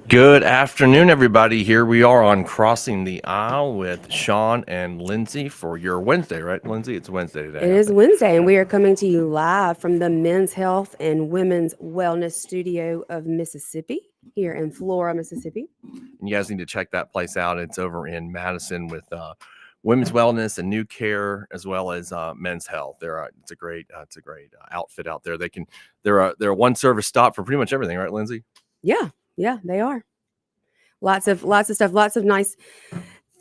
Good afternoon, everybody. Here we are on Crossing the Aisle with Shaun and Lindsey for your Wednesday, right, Lindsey? It's Wednesday today. It is Wednesday, and we are coming to you live from the Men's Health and Women's Wellness Studio of Mississippi, here in Flora, Mississippi. And you guys need to check that place out. It's over in Madison with Women's Wellness and New Care, as well as Men's Health. It's a great outfit out there. They're a one service stop for pretty much everything, right, Lindsey? Yeah, they are. Lots of stuff, lots of nice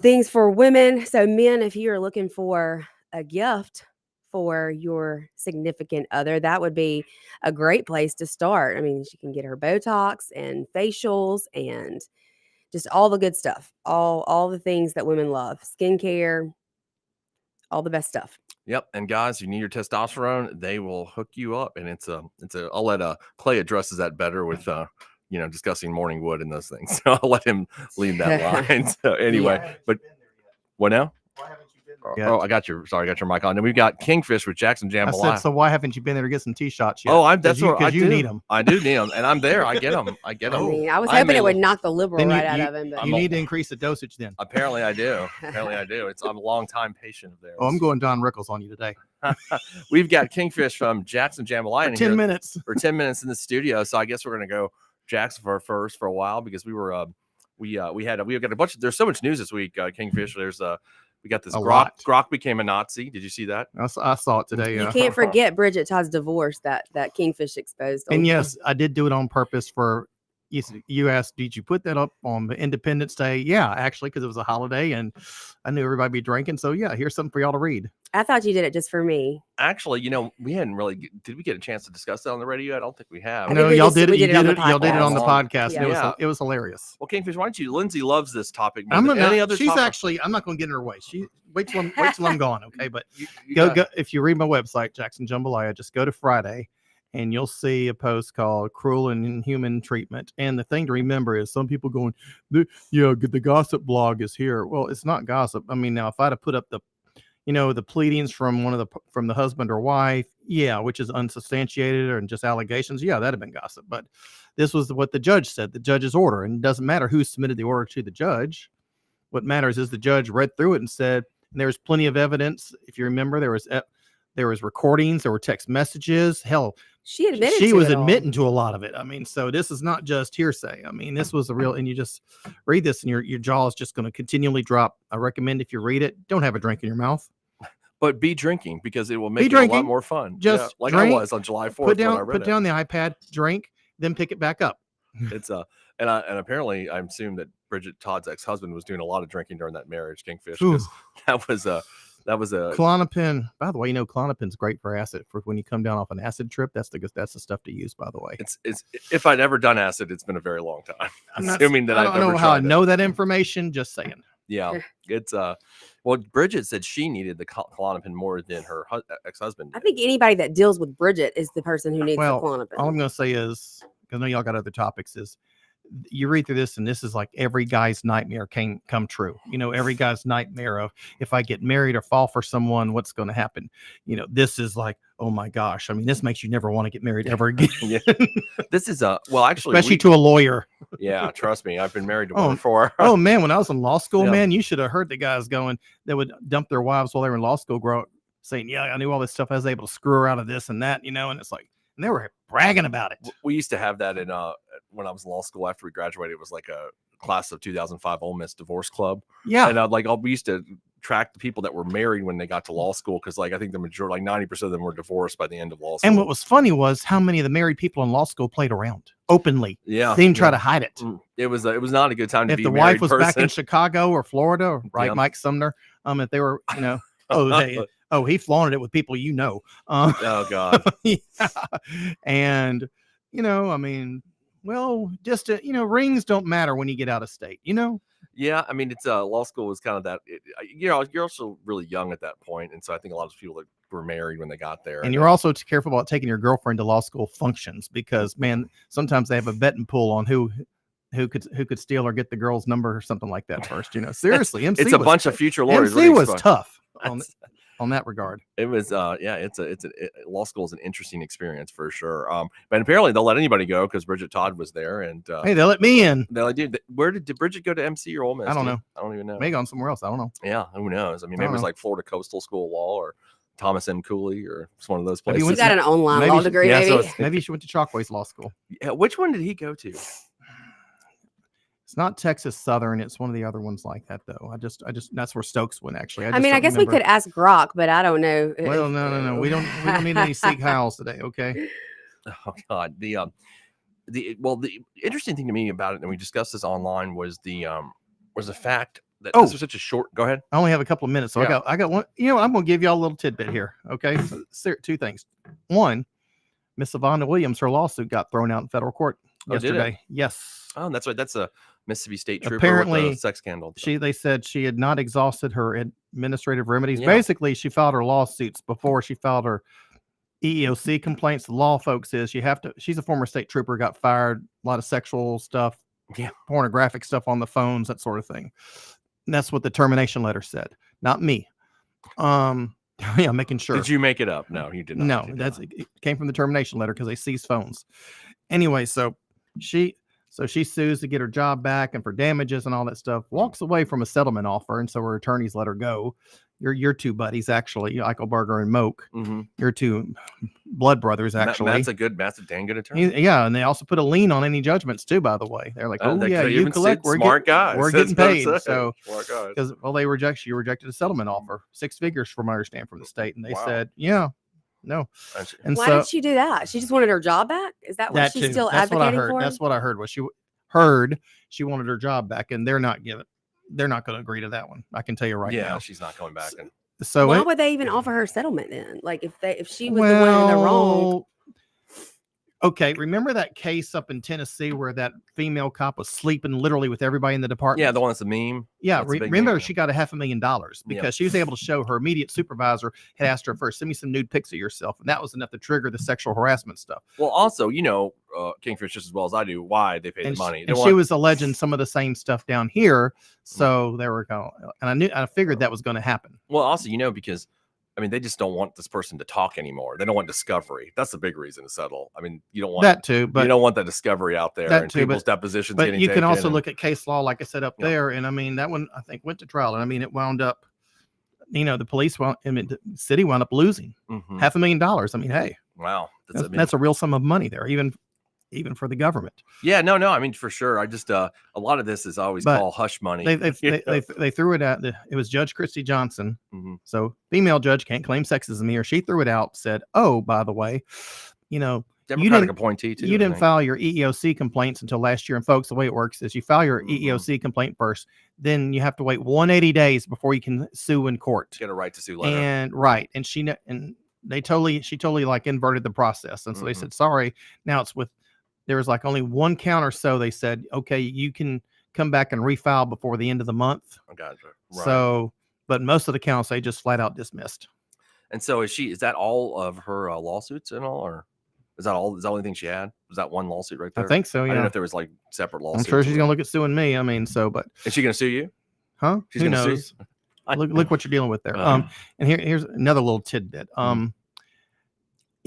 things for women. So men, if you are looking for a gift for your significant other, that would be a great place to start. I mean, she can get her Botox and facials and just all the good stuff, all the things that women love, skincare, all the best stuff. Yep. And guys, you need your testosterone, they will hook you up. And I'll let Clay addresses that better with discussing morning wood and those things. So I'll let him lead that line. So anyway, but what now? Why haven't you been there? Oh, I got your mic on. And we've got Kingfish with Jackson Jambalaya. I said, so why haven't you been there to get some tee shots yet? Oh, that's what I do. You need them. I do need them, and I'm there. I get them. I mean, I was hoping it would knock the liberal out of him. But you need to increase the dosage then. Apparently I do. I'm a long time patient of theirs. Oh, I'm going Don Rickles on you today. We've got Kingfish from Jackson Jambalaya for 10 minutes. For 10 minutes in the studio. So I guess we're gonna go Jackson for a while because we got a bunch of, there's so much news this week, Kingfish. We got this Grok became a Nazi. Did you see that? I saw it today. You can't forget Bridget Todd's divorce that Kingfish exposed. And yes, I did do it on purpose for you asked, did you put that up on the Independence Day? Yeah, actually, because it was a holiday and I knew everybody would be drinking. So yeah, here's something for y'all to read. I thought you did it just for me. Actually, we hadn't really. Did we get a chance to discuss that on the radio? I don't think we have. No, y'all did it. Y'all did it on the podcast. Yeah. It was hilarious. Well, Kingfish, why don't you? Lindsey loves this topic. Any other topic? Actually, I'm not going to get in her way. Wait till I'm gone. Okay, but go if you read my website, Jackson Jambalaya, just go to Friday. And you'll see a post called Cruel and Inhuman Treatment. And the thing to remember is some people going, the gossip blog is here. Well, it's not gossip. I mean, now if I'd have put up the pleadings from from the husband or wife, which is unsubstantiated or just allegations, that'd have been gossip. But this was what the judge said, the judge's order. And it doesn't matter who submitted the order to the judge. What matters is the judge read through it and said, and there's plenty of evidence. If you remember, there was recordings, there were text messages. Hell, she was admitting to a lot of it. I mean, so this is not just hearsay. I mean, this was a real, and you just read this and your jaw is just going to continually drop. I recommend if you read it, don't have a drink in your mouth. But be drinking because it will make it a lot more fun. Just like drink, I was on July 4th. Put down the iPad, drink, then pick it back up. It's and apparently I assume that Bridget Todd's ex-husband was doing a lot of drinking during that marriage, Kingfish, because that was a Klonopin. By the way, Klonopin's great for acid. For when you come down off an acid trip, that's the stuff to use. By the way, it's if I'd ever done acid, it's been a very long time. I don't know how I know that information. Just saying. Yeah, it's well, Bridget said she needed the Klonopin more than her ex-husband did. I think anybody that deals with Bridget is the person who needs the Klonopin. All I'm going to say is, because I know y'all got other topics, is you read through this and this is like every guy's nightmare can come true. Every guy's nightmare of if I get married or fall for someone, what's going to happen? This is like, oh my gosh. I mean, this makes you never want to get married ever again. This is actually, especially to a lawyer. Yeah, trust me, I've been married to one before. Oh man, when I was in law school, man, you should have heard the guys going that would dump their wives while they were in law school, saying, "Yeah, I knew all this stuff. I was able to screw her out of this and that," and it's like, and they were bragging about it. We used to have that in when I was in law school. After we graduated, it was like a class of 2005 Ole Miss divorce club. Yeah, and we used to track the people that were married when they got to law school because I think the majority, 90% of them, were divorced by the end of law school. And what was funny was how many of the married people in law school played around openly. Yeah, they didn't try to hide it. It was not a good time to be a married wife was person. Back in Chicago or Florida, right? Mike Sumner. If they were, he flaunted it with people oh God. Yeah. And I mean, well, just rings don't matter when you get out of state. Yeah, I mean, it's law school was kind of that. You're also really young at that point, and so I think a lot of people that were married when they got there. And you're also careful about taking your girlfriend to law school functions because, man, sometimes they have a betting pool on who could steal or get the girl's number or something like that first. Seriously, MC it's a bunch of future lawyers. MC was tough. on that regard. It was law school is an interesting experience for sure. But apparently they'll let anybody go because Bridget Todd was there, and Hey, they let me in. Where did Bridget go to MC or Ole Miss? I don't know. I don't even know. Maybe gone somewhere else. I don't know. Yeah, who knows? I mean, maybe it was like Florida Coastal School of Law or Thomas M. Cooley or it's one of those places. He's got an online maybe law she- degree, yeah, maybe. so Maybe she went to Chalkways Law School. Yeah, which one did he go to? It's not Texas Southern. It's one of the other ones like that, though. I just that's where Stokes went, actually. I mean, I guess we could ask Grok, but I don't know. Well, no. We don't need any Sikh Howls today, okay? Oh God, the interesting thing to me about it, and we discussed this online, was the fact that this was such a short. Go ahead. I only have a couple of minutes, so Yeah. I got one. You know, I'm going to give y'all a little tidbit here, okay? So, two things. One, Miss Savannah Williams, her lawsuit got thrown out in federal court yesterday. Yes. Oh, that's right. That's a Mississippi State trooper Apparently, with a sex scandal. They said she had not exhausted her administrative remedies. Yeah. Basically, she filed her lawsuits before she filed her EEOC complaints. The law, folks, is she's a former state trooper, got fired, a lot of sexual stuff, pornographic stuff on the phones, that sort of thing. And that's what the termination letter said. Not me. Yeah, making sure. Did you make it up? No, you did not. No, it came from the termination letter because they seized phones. Anyway, so she sues to get her job back and for damages and all that stuff. Walks away from a settlement offer, and so her attorneys let her go. Your two buddies, actually, Eichelberger and Moak. Mm-hmm. Your two blood brothers, actually. That's a damn good attorney. Yeah, and they also put a lien on any judgments too. By the way, they're like, you collect. We're getting paid. So, because she rejected a settlement offer, 6 figures from what I understand from the state, and they said, no. And why did she do that? She just wanted her job back. Is that what she's still advocating for? That's what I heard. Was she wanted her job back, and they're not going to agree to that one. I can tell you right now. Yeah, she's not coming back. So why would they even offer her settlement then? Like if she was the one in the wrong. Okay, remember that case up in Tennessee where that female cop was sleeping literally with everybody in the department? Yeah, the one that's a meme. Yeah, remember she got $500,000 because she was able to show her immediate supervisor had asked her first, send me some nude pics of yourself, and that was enough to trigger the sexual harassment stuff. Well, also, Kingfish just as well as I do, why they paid the money. She was alleging some of the same stuff down here, so there we go. And I figured that was going to happen. Well, also, because they just don't want this person to talk anymore. They don't want discovery. That's the big reason to settle. You don't want that too, but you don't want that discovery out there and people's depositions. But you can also look at case law, like I said up there, and that one I think went to trial, and it wound up. The police the city wound up losing $500,000. Hey, wow, that's a real sum of money there, even for the government. Yeah, no, for sure. I just a lot of this is always called hush money. They threw it out. It was Judge Christy Johnson. Mm-hmm. So female judge can't claim sexism here. She threw it out, said, "Oh, by the way, Democratic appointee too. You didn't file your EEOC complaints until last year." And folks, the way it works is you file your EEOC complaint first, then you have to wait 180 days before you can sue in court. Get a right to sue letter. And she totally like inverted the process, and so they said, "Sorry, now it's with." There was like only one count or so. They said, okay, you can come back and refile before the end of the month. I gotcha. Right. So, but most of the counts they just flat out dismissed. And so is that all of her lawsuits and all, or is that all? Is that the only thing she had? Was that one lawsuit right there? I think so. Yeah. I don't know if there was like separate lawsuits. I'm sure she's gonna look at suing me. But is she gonna sue you? Huh? She's Who gonna knows? Look what you're dealing with there. Uh-huh. And here's another little tidbit.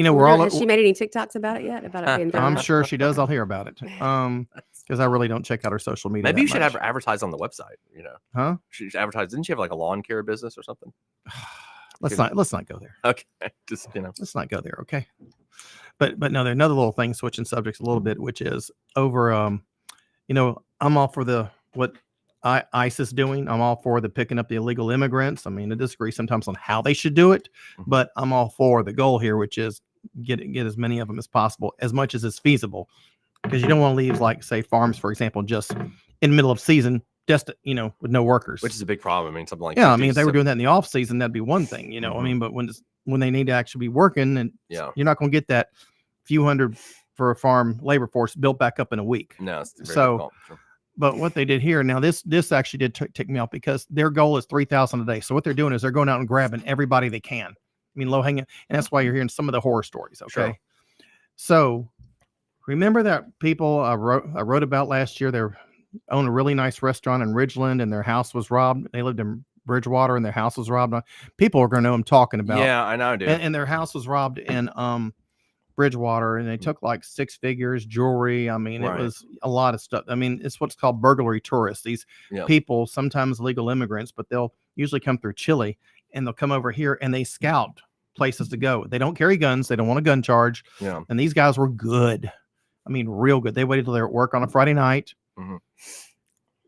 Has she made any TikToks about it yet? About it being I'm sure she does. I'll hear about it. Because I really don't check out her social media. Maybe you should have her advertise on the website. Huh? She should advertise. Didn't she have like a lawn care business or something? Let's not go there. Okay, just let's not go there. Okay. But no, there's another little thing, switching subjects a little bit, which is over. I'm all for what ICE is doing. I'm all for the picking up the illegal immigrants. I disagree sometimes on how they should do it, but I'm all for the goal here, which is get as many of them as possible, as much as is feasible, because you don't want to leave, like, say, farms, for example, just in the middle of season, just with no workers, which is a big problem. Something like if they were doing that in the off season, that'd be one thing, but when they need to actually be working, and you're not going to get that few hundred for a farm labor force built back up in a week. No, it's very so. But what they did here, now this actually did tick me off, because their goal is 3,000 a day. So what they're doing is they're going out and grabbing everybody they can. Low hanging, and that's why you're hearing some of the horror stories. Okay, sure. So remember that people I wrote about last year. They own a really nice restaurant in Ridgeland, and their house was robbed. They lived in Bridgewater and their house was robbed. People are going to know I'm talking about. Yeah, I know, dude. And their house was robbed in Bridgewater, and they took like 6 figures, jewelry. I mean, Right. it was a lot of stuff. I mean, it's what's called burglary tourists. These people, sometimes legal immigrants, but they'll usually come through Chile, and they'll come over here and they scout places to go. They don't carry guns. They don't want a gun charge. Yeah. And these guys were good. I mean, real good. They waited till they were at work on a Friday night. Mm-hmm.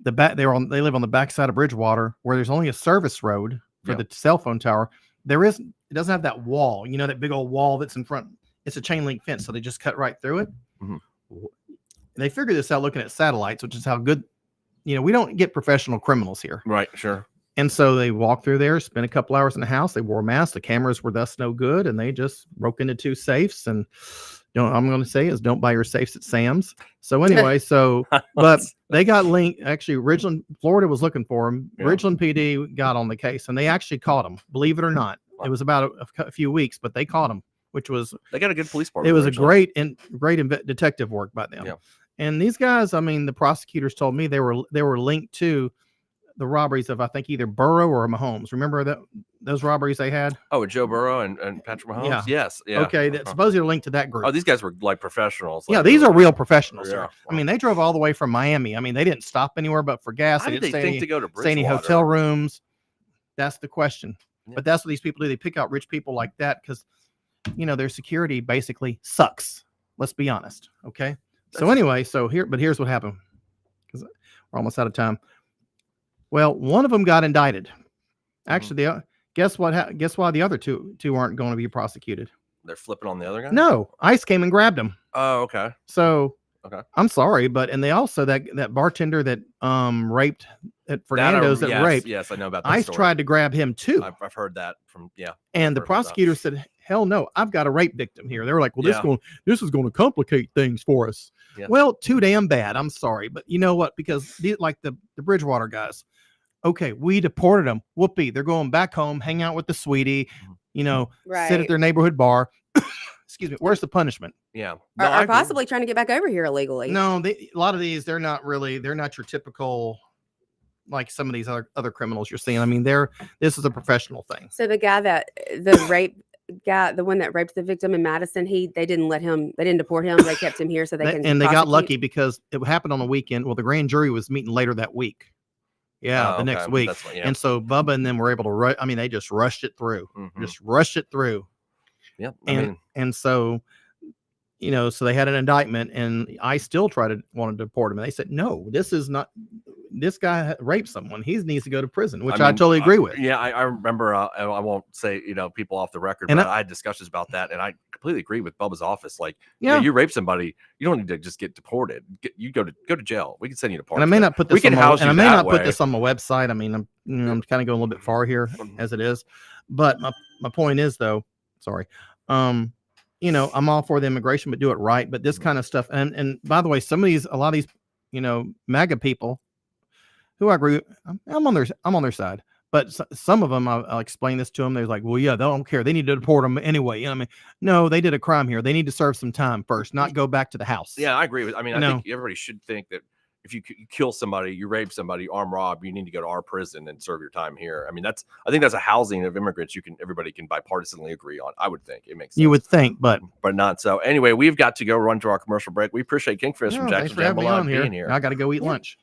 They live on the backside of Bridgewater, where there's only a service road for the cell phone tower. It doesn't have that wall, that big old wall that's in front. It's a chain link fence, so they just cut right through it. Mm-hmm. They figured this out looking at satellites, which is how good, we don't get professional criminals here. Right, sure. And so they walked through there, spent a couple hours in the house. They wore masks. The cameras were thus no good, and they just broke into 2 safes. And I'm going to say is don't buy your safes at Sam's. So anyway, but they got linked. Actually, Ridgeland, Florida was looking for them. Yeah. Ridgeland PD got on the case, and they actually caught them. Believe it or not, it was about a few weeks, but they caught them, which was they got a good police department. It was a great detective work by them. Yeah. And these guys, I mean, the prosecutors told me they were linked to the robberies of, I think, either Burrow or Mahomes. Remember those robberies they had? Oh, Joe Burrow and Patrick Mahomes? Yeah. Yes. Yeah. Okay. That's supposedly linked to that group. Oh, these guys were like professionals. Yeah, these are real professionals. Yeah. Wow. I mean, they drove all the way from Miami. I mean, they didn't stop anywhere but for gas. How did they think to go to Bridgewater? Stay any hotel rooms. That's the question. Yeah. But that's what these people do. They pick out rich people like that because, their security basically sucks. Let's be honest. Okay. So anyway, here's what happened, because we're almost out of time. Well, one of them got indicted. Actually, guess what? Guess why the other two aren't going to be prosecuted? They're flipping on the other guy? No, ICE came and grabbed them. Oh, okay. So I'm sorry, and they also that bartender that raped at Fernando's raped. Yes, I know about that. ICE story. Tried to grab him too. I've heard that from And the prosecutor said, "Hell no, I've got a rape victim here." They were like, "Well, this is going to complicate things for us." Yeah. Well, too damn bad. I'm sorry, but you know what? Because like the Bridgewater guys. Okay, we deported them. Whoopee. They're going back home, hang out with the sweetie, sit at their neighborhood bar. Excuse me. Where's the punishment? Yeah. No, or possibly trying to get back over here illegally. No, a lot of these, they're not your typical, like some of these other criminals you're seeing. I mean, this is a professional thing. So the one that raped the victim in Madison, they didn't deport him. They kept him here so they can. And they got lucky because it happened on the weekend. Well, the grand jury was meeting later that week. Yeah, the next week. And so Bubba and them were able to they just rushed it through. Mm-hmm. Just rushed it through. Yep. And so, so they had an indictment, and I still wanted to deport him. And they said, no, this guy raped someone. He needs to go to prison, which I totally agree with. Yeah, I remember, I won't say, people off the record, but I had discussions about that, and I completely agree with Bubba's office. Like, you rape somebody, you don't need to just get deported. You go to jail. We can send you to park. And I may not put this. Put this on my website. I mean, I'm kind of going a little bit far here as it is, but my point is though. Sorry. I'm all for the immigration, but do it right. But this kind of stuff, and by the way, a lot of these, MAGA people, who I agree with, I'm on their side. But some of them, I'll explain this to them. They're like, well, yeah, they don't care. They need to deport them anyway. No, they did a crime here. They need to serve some time first, not go back to the house. Yeah, I agree with. I think everybody should think that if you kill somebody, you rape somebody, armed rob, you need to go to our prison and serve your time here. I think that's a housing of immigrants everybody can bipartisanly agree on. I would think it makes sense. You would think, but not so. Anyway, we've got to go run to our commercial break. We appreciate Kingfish from Jackson Jambalaya being here. I got to go eat lunch.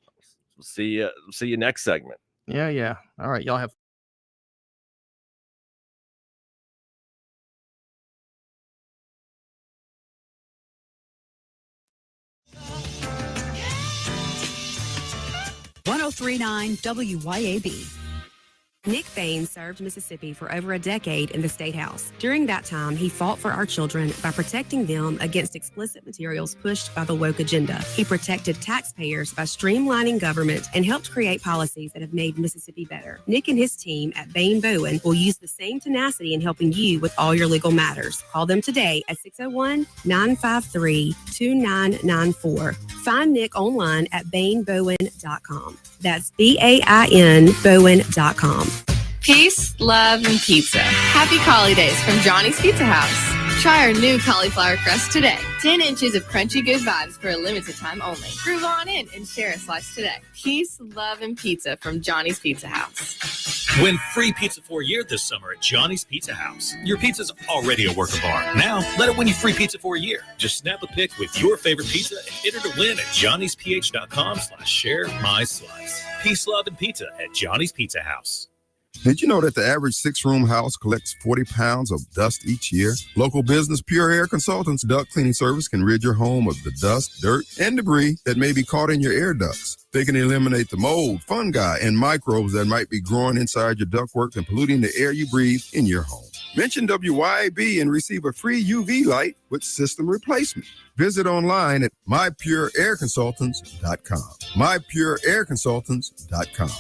We'll see you next segment. Yeah. All right, y'all have. WYAB. Nick Bain served Mississippi for over a decade in the State House. During that time, he fought for our children by protecting them against explicit materials pushed by the woke agenda. He protected taxpayers by streamlining government and helped create policies that have made Mississippi better. Nick and his team at Bain Bowen will use the same tenacity in helping you with all your legal matters. Call them today at 601-953-2994. Find Nick online at bainbowen.com. That's BAIN Bowen.com. Peace, love, and pizza. Happy holidays from Johnny's Pizza House. Try our new cauliflower crust today. 10 inches of crunchy good vibes for a limited time only. Groove on in and share a slice today. Peace, love, and pizza from Johnny's Pizza House. Win free pizza for a year this summer at Johnny's Pizza House. Your pizza's already a work of art. Now, let it win you free pizza for a year. Just snap a pic with your favorite pizza and enter to win at johnnysph.com/share-my-slice. Peace, love, and pizza at Johnny's Pizza House. Did you know that the average 6-room house collects 40 pounds of dust each year? Local business Pure Air Consultants duct cleaning service can rid your home of the dust, dirt, and debris that may be caught in your air ducts. They can eliminate the mold, fungi, and microbes that might be growing inside your ductwork and polluting the air you breathe in your home. Mention WYAB and receive a free UV light with system replacement. Visit online at mypureairconsultants.com. mypureairconsultants.com.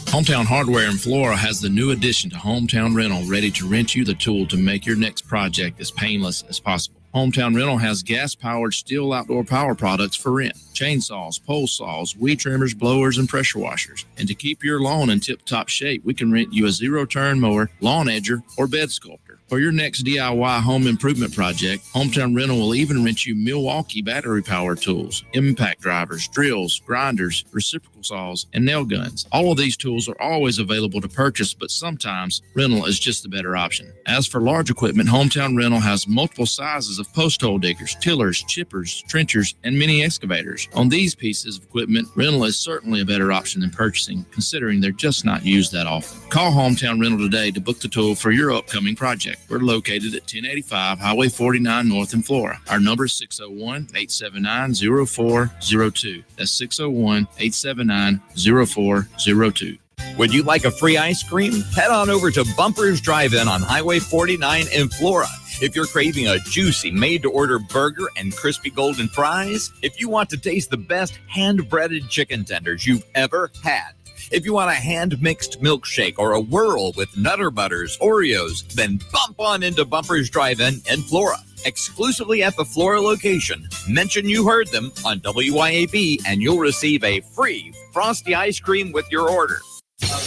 Hometown Hardware in Flora has the new addition to Hometown Rental, ready to rent you the tool to make your next project as painless as possible. Hometown Rental has gas-powered steel outdoor power products for rent, chainsaws, pole saws, weed trimmers, blowers, and pressure washers. And to keep your lawn in tip-top shape, we can rent you a zero-turn mower, lawn edger, or bed sculptor. For your next DIY home improvement project, Hometown Rental will even rent you Milwaukee battery-powered tools, impact drivers, drills, grinders, reciprocal saws, and nail guns. All of these tools are always available to purchase, but sometimes rental is just the better option. As for large equipment, Hometown Rental has multiple sizes of post hole diggers, tillers, chippers, trenchers, and mini excavators. On these pieces of equipment, rental is certainly a better option than purchasing, considering they're just not used that often. Call Hometown Rental today to book the tool for your upcoming project. We're located at 1085 Highway 49 North in Flora. Our number is 601-879-0402. That's 601-879-0402. Would you like a free ice cream? Head on over to Bumpers Drive-In on Highway 49 in Flora. If you're craving a juicy made-to-order burger and crispy golden fries, if you want to taste the best hand-breaded chicken tenders you've ever had, if you want a hand-mixed milkshake or a whirl with Nutter Butters, Oreos, then bump on into Bumpers Drive-In in Flora. Exclusively at the Flora location. Mention you heard them on WYAB and you'll receive a free frosty ice cream with your order.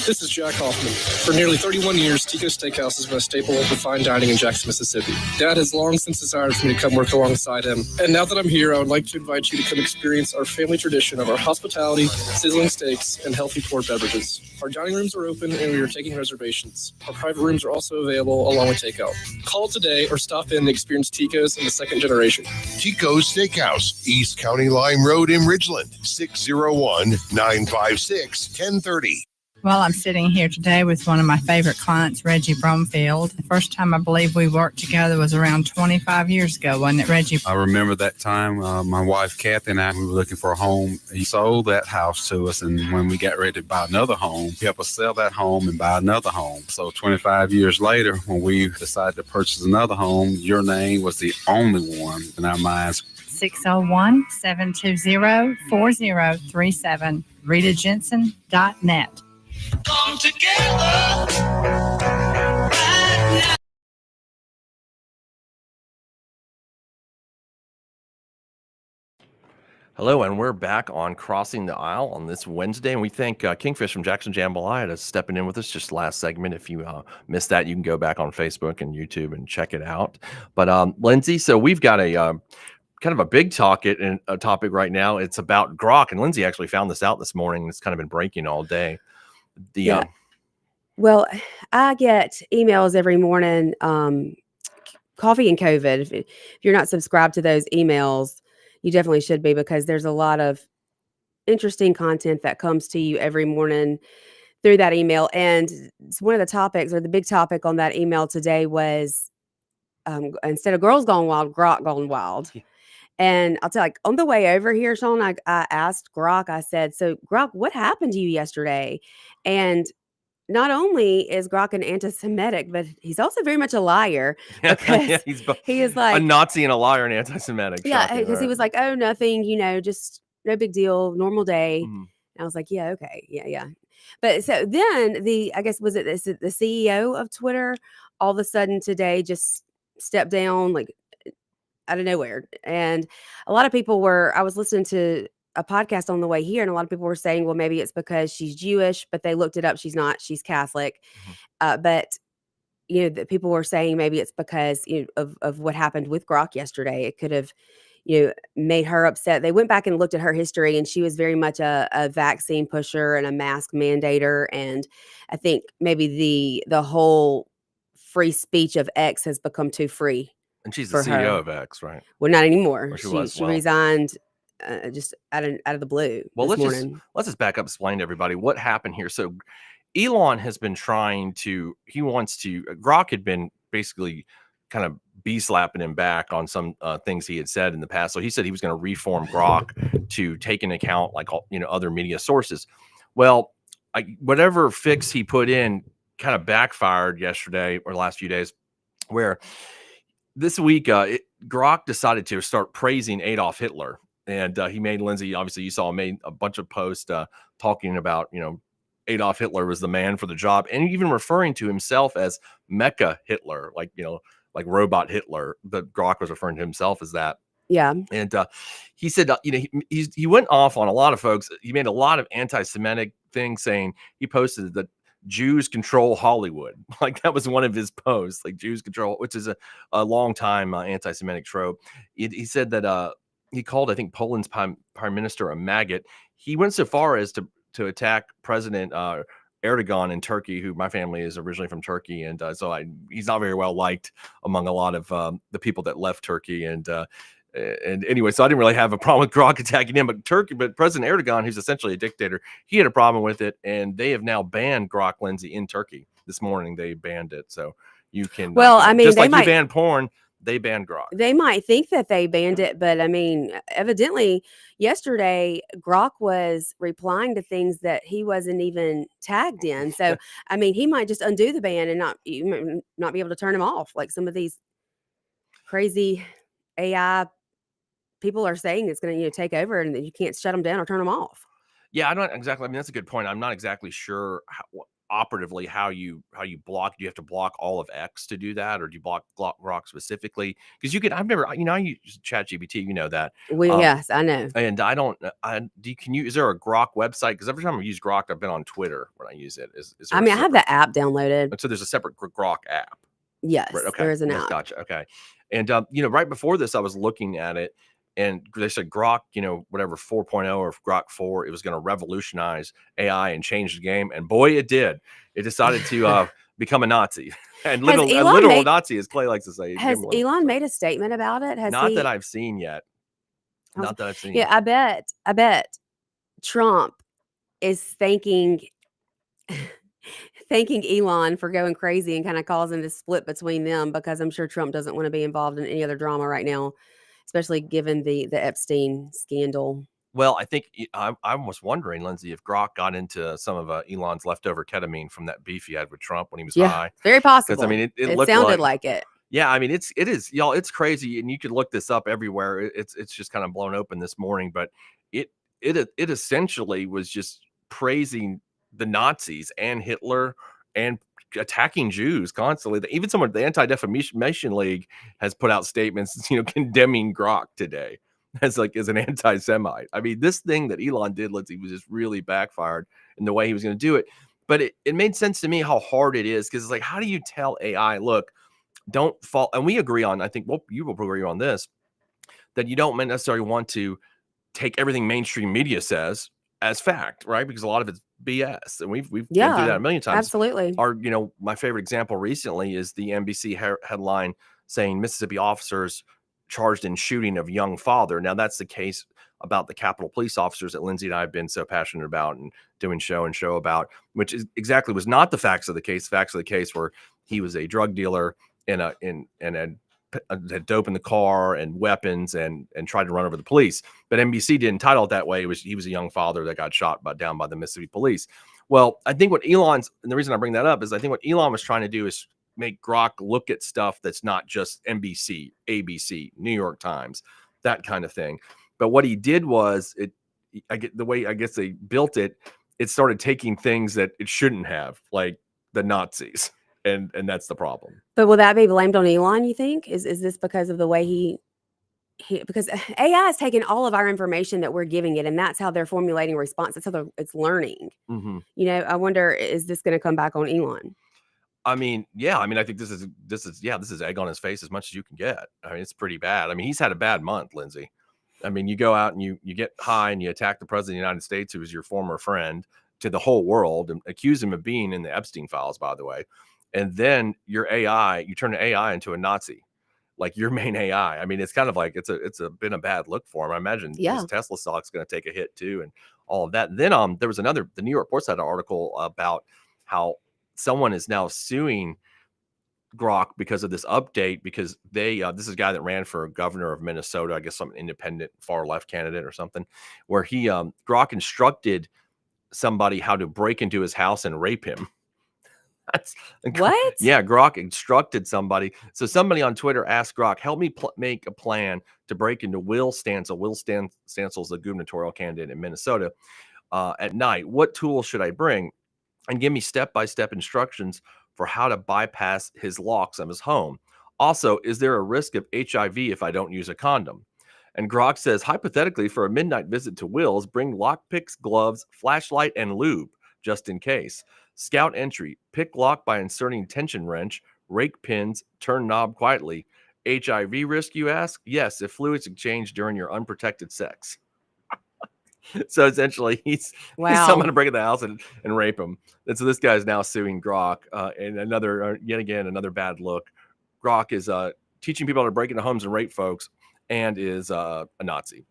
This is Jack Hoffman. For nearly 31 years, Tico's Steakhouse has been a staple of fine dining in Jackson, Mississippi. Dad has long since desired for me to come work alongside him. And now that I'm here, I would like to invite you to come experience our family tradition of our hospitality, sizzling steaks, and healthy poured beverages. Our dining rooms are open and we are taking reservations. Our private rooms are also available along with takeout. Call today or stop in and experience Tico's in the second generation. Tico's Steakhouse, East County Line Road in Ridgeland, 601-956-1030. Well, I'm sitting here today with one of my favorite clients, Reggie Brumfield. The first time I believe we worked together was around 25 years ago, wasn't it, Reggie? I remember that time, my wife, Kathy, and I, we were looking for a home. He sold that house to us, and when we got ready to buy another home, he helped us sell that home and buy another home. So 25 years later, when we decided to purchase another home, your name was the only one in our minds. 601-720-4037, RitaJensen.net. Come together right now. Hello, and we're back on Crossing the Aisle on this Wednesday, and we thank Kingfish from Jackson Jambalaya for stepping in with us just last segment. If you missed that, you can go back on Facebook and YouTube and check it out. But Lindsey, so we've got a kind of a big topic right now. It's about Grok, and Lindsey actually found this out this morning. It's kind of been breaking all day. Well, I get emails every morning, Coffee and COVID. If you're not subscribed to those emails, you definitely should be, because there's a lot of interesting content that comes to you every morning through that email. And it's one of the topics, or the big topic on that email today was instead of girls gone wild, Grok gone wild. Yeah. And I'll tell you, like, on the way over here, Shaun, I asked Grok, I said, so Grok, what happened to you yesterday? And not only is Grok an anti-Semitic, but he's also very much a liar, because he is like a Nazi and a liar and anti-Semitic. Yeah, because he was like, oh, nothing, just no big deal, normal day. Mm-hmm. And I was like, yeah, okay, yeah. But so then I guess, was it the CEO of Twitter all of a sudden today just stepped down, like, out of nowhere. And a lot of people I was listening to a podcast on the way here, and a lot of people were saying, well, maybe it's because she's Jewish, but they looked it up. She's not, she's Catholic. Mm-hmm. But, that people were saying maybe it's because of what happened with Grok yesterday. It could have made her upset. They went back and looked at her history, and she was very much a vaccine pusher and a mask mandator. And I think maybe the whole free speech of X has become too free. And she's the for CEO her. of X, right? Well, not anymore. Or she was, She well. resigned just out of the blue Well, this let's morning. just back up, explain to everybody what happened here. So Elon has been Grok had been basically kind of slapping him back on some things he had said in the past. So he said he was going to reform Grok to take into account like all, other media sources. Well, whatever fix he put in kind of backfired yesterday or the last few days, where this week Grok decided to start praising Adolf Hitler. And he made Lindsey, obviously you saw, made a bunch of posts talking about, Adolf Hitler was the man for the job, and even referring to himself as Mecha Hitler, like robot Hitler. The Grok was referring to himself as that. Yeah. And he said, he went off on a lot of folks. He made a lot of anti-Semitic things, saying he posted that Jews control Hollywood. Like that was one of his posts, like Jews control, which is a long time anti-Semitic trope. He said that he called, I think, Poland's prime minister a maggot. He went so far as to attack President Erdogan in Turkey, who my family is originally from Turkey. And so he's not very well liked among a lot of the people that left Turkey. And anyway, so I didn't really have a problem with Grok attacking him, but President Erdogan, who's essentially a dictator, he had a problem with it. And they have now banned Grok, Lindsey, in Turkey. This morning, they banned it. So you can, just like you banned porn, they banned Grok. They might think that they banned it, but I mean, evidently yesterday Grok was replying to things that he wasn't even tagged in. So, I mean, he might just undo the ban and not be able to turn him off. Like some of these crazy AI people are saying it's going to take over and that you can't shut them down or turn them off. Yeah, I'm not exactly. I mean, that's a good point. I'm not exactly sure operatively how you block. Do you have to block all of X to do that, or do you block Grok specifically? Because you could. I've never. I use ChatGPT. That. Yes, I know. And I don't. Is there a Grok website? Because every time I use Grok, I've been on Twitter when I use it. I have the app downloaded. So there's a separate Grok app. Yes, right, okay. There is an app. Gotcha. Okay. And right before this, I was looking at it. And they said Grok, whatever 4.0 or Grok 4, it was going to revolutionize AI and change the game. And boy, it did. It decided to become a Nazi. And a literal Nazi, as Clay likes to say. Has Elon made a statement about it? Not that I've seen yet. Not that I've seen. Yeah, I bet Trump is thanking Elon for going crazy and kind of causing this split between them, because I'm sure Trump doesn't want to be involved in any other drama right now, especially given the Epstein scandal. Well, I think I was wondering, Lindsey, if Grok got into some of Elon's leftover ketamine from that beef he had with Trump when he was high. Very possible. Because I mean, it looked sounded like it. Yeah, I mean, it is, y'all. It's crazy, and you can look this up everywhere. It's just kind of blown open this morning, but it essentially was just praising the Nazis and Hitler and attacking Jews constantly. Even some of the Anti-Defamation League has put out statements, condemning Grok today as an anti-Semite. I mean, this thing that Elon did, Lindsey, was just really backfired in the way he was going to do it. But it made sense to me how hard it is, because it's like, how do you tell AI, look, don't fall? And we agree on, I think, well, you will agree on this, that you don't necessarily want to take everything mainstream media says as fact, right? Because a lot of it's BS, and we've been through that a million times. Absolutely. My favorite example recently is the NBC headline saying Mississippi officers charged in shooting of young father. Now that's the case about the Capitol Police officers that Lindsey and I have been so passionate about and doing show about, which is exactly was not the facts of the case. Facts of the case were he was a drug dealer and had dope in the car and weapons and tried to run over the police. But NBC didn't title it that way. He was a young father that got shot down by the Mississippi police. Well, I think what and the reason I bring that up is I think what Elon was trying to do is make Grok look at stuff that's not just NBC, ABC, New York Times, that kind of thing. But what he did was the way I guess they built it, it started taking things that it shouldn't have, like the Nazis. And that's the problem. But will that be blamed on Elon, you think? Is this because of the way he because AI is taking all of our information that we're giving it, and that's how they're formulating response. That's how it's learning. Mm-hmm. I wonder, is this going to come back on Elon? I mean, yeah, I mean, I think this is egg on his face as much as you can get. I mean, it's pretty bad. I mean, he's had a bad month, Lindsay. I mean, you go out and you get high and you attack the president of the United States, who is your former friend, to the whole world, and accuse him of being in the Epstein files, by the way. And then you turn the AI into a Nazi, like your main AI. I mean, it's kind of like it's been a bad look for him. I imagine his Tesla stock's going to take a hit too, and all of that. And then there was the New York Post had an article about how someone is now suing Grok because of this update, because this is a guy that ran for governor of Minnesota, I guess some independent far left candidate or something, where he Grok instructed somebody how to break into his house and rape him. That's what? Yeah, Grok instructed somebody. So somebody on Twitter asked Grok, help me make a plan to break into Will Stancil. Will Stancil's the gubernatorial candidate in Minnesota at night. What tools should I bring? And give me step-by-step instructions for how to bypass his locks of his home. Also, is there a risk of HIV if I don't use a condom? And Grok says, hypothetically, for a midnight visit to Will's, bring lockpicks, gloves, flashlight, and lube, just in case. Scout entry, pick lock by inserting tension wrench, rake pins, turn knob quietly. HIV risk, you ask? Yes, if fluids exchange during your unprotected sex. So essentially, he's someone to break into the house and rape him. And so this guy is now suing Grok. And yet again, another bad look. Grok is teaching people how to break into homes and rape folks, and is a Nazi.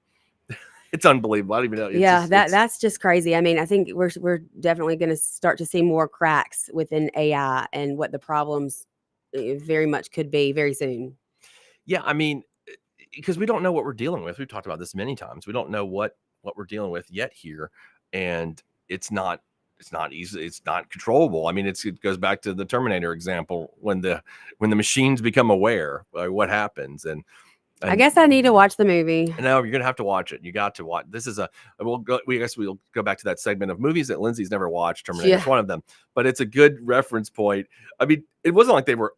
It's unbelievable. I don't even know. That's just crazy. I mean, I think we're definitely going to start to see more cracks within AI and what the problems very much could be very soon. Yeah, I mean, because we don't know what we're dealing with. We've talked about this many times. We don't know what we're dealing with yet here, and it's not easy. It's not controllable. I mean, it goes back to the Terminator example, when the machines become aware, like what happens. And I guess I need to watch the movie. No, you're gonna have to watch it. You got to watch. This is we'll go back to that segment of movies that Lindsay's never watched. Terminator is one of them, but it's a good reference point. I mean, it wasn't like they were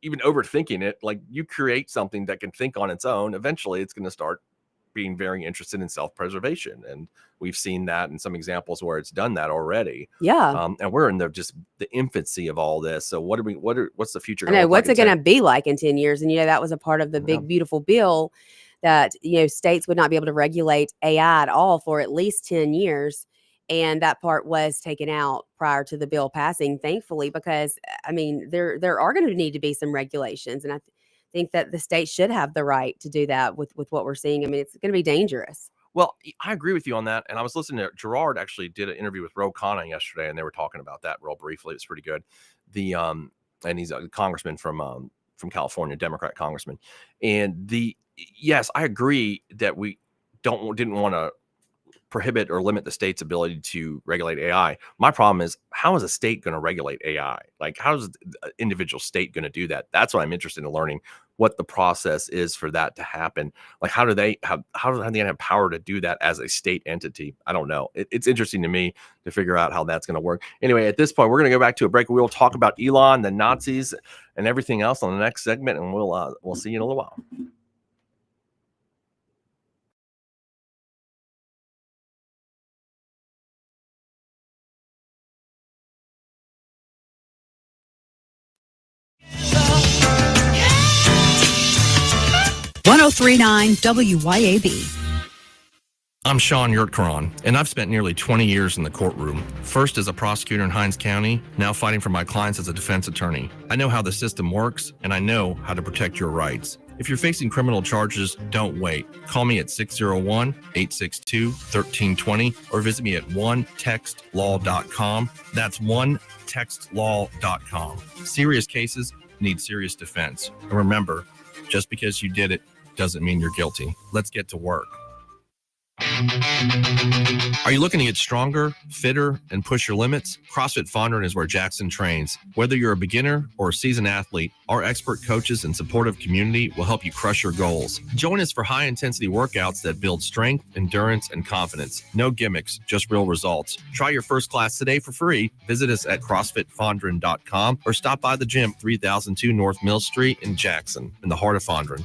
even overthinking it. Like, you create something that can think on its own, eventually it's going to start being very interested in self-preservation, and we've seen that in some examples where it's done that already. And we're in the infancy of all this. So what's the future? I know, what's it going to be like in 10 years? And that was a part of the big beautiful bill that states would not be able to regulate AI at all for at least 10 years, and that part was taken out prior to the bill passing, thankfully, because I mean there are going to need to be some regulations, and I think that the state should have the right to do that with what we're seeing. I mean, it's going to be dangerous. Well, I agree with you on that. And I was listening to Gerard actually did an interview with Ro Khanna yesterday, and they were talking about that real briefly. It's pretty good. And he's a congressman from California, Democrat congressman. And yes, I agree that we didn't want to prohibit or limit the state's ability to regulate AI. My problem is, how is a state going to regulate AI? Like, how is an individual state going to do that? That's what I'm interested in learning, what the process is for that to happen. Like, how do they have power to do that as a state entity? I don't know. It's interesting to me to figure out how that's going to work. Anyway, at this point, we're going to go back to a break. We'll talk about Elon, the Nazis, and everything else on the next segment, and we'll see you in a little while. WYAB. I'm Shaun Yurtkaran, and I've spent nearly 20 years in the courtroom. First as a prosecutor in Hinds County, now fighting for my clients as a defense attorney. I know how the system works, and I know how to protect your rights. If you're facing criminal charges, don't wait. Call me at 601-862-1320 or visit me at onetextlaw.com. That's onetextlaw.com. Serious cases need serious defense. And remember, just because you did it doesn't mean you're guilty. Let's get to work. Are you looking to get stronger, fitter, and push your limits? CrossFit Fondren is where Jackson trains. Whether you're a beginner or a seasoned athlete, our expert coaches and supportive community will help you crush your goals. Join us for high-intensity workouts that build strength, endurance, and confidence. No gimmicks, just real results. Try your first class today for free. Visit us at CrossFitFondren.com or stop by the gym, 3002 North Mill Street in Jackson, in the heart of Fondren.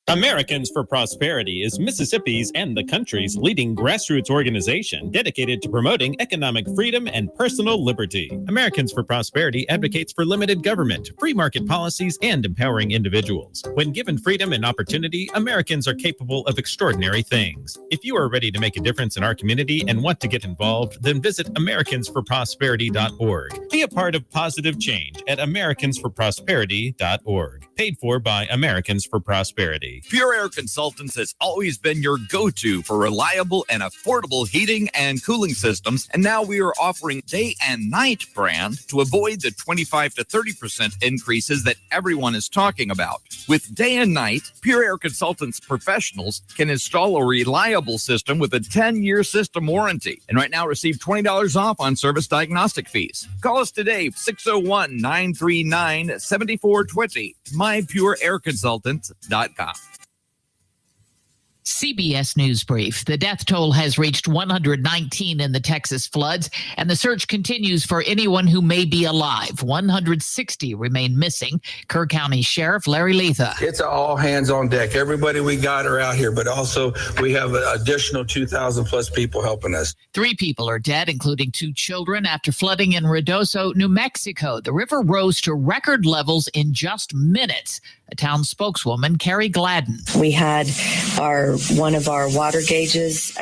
Americans for Prosperity is Mississippi's and the country's leading grassroots organization dedicated to promoting economic freedom and personal liberty. Americans for Prosperity advocates for limited government, free market policies, and empowering individuals. When given freedom and opportunity, Americans are capable of extraordinary things. If you are ready to make a difference in our community and want to get involved, then visit americansforprosperity.org. Be a part of positive change at americansforprosperity.org. Paid for by Americans for Prosperity. Pure Air Consultants has always been your go-to for reliable and affordable heating and cooling systems, and now we are offering day and night brand to avoid the 25 to 30% increases that everyone is talking about. With day and night, Pure Air Consultants professionals can install a reliable system with a 10-year system warranty, and right now receive $20 off on service diagnostic fees. Call us today, 601-939-7420, mypureairconsultants.com. CBS News Brief. The death toll has reached 119 in the Texas floods, and the search continues for anyone who may be alive. 160 remain missing. Kerr County Sheriff Larry Letha. It's all hands on deck. Everybody we got are out here, but also we have an additional 2,000 plus people helping us. 3 people are dead, including 2 children, after flooding in Ruidoso, New Mexico. The river rose to record levels in just minutes. A town spokeswoman, Carrie Gladden. We had one of our water gauges,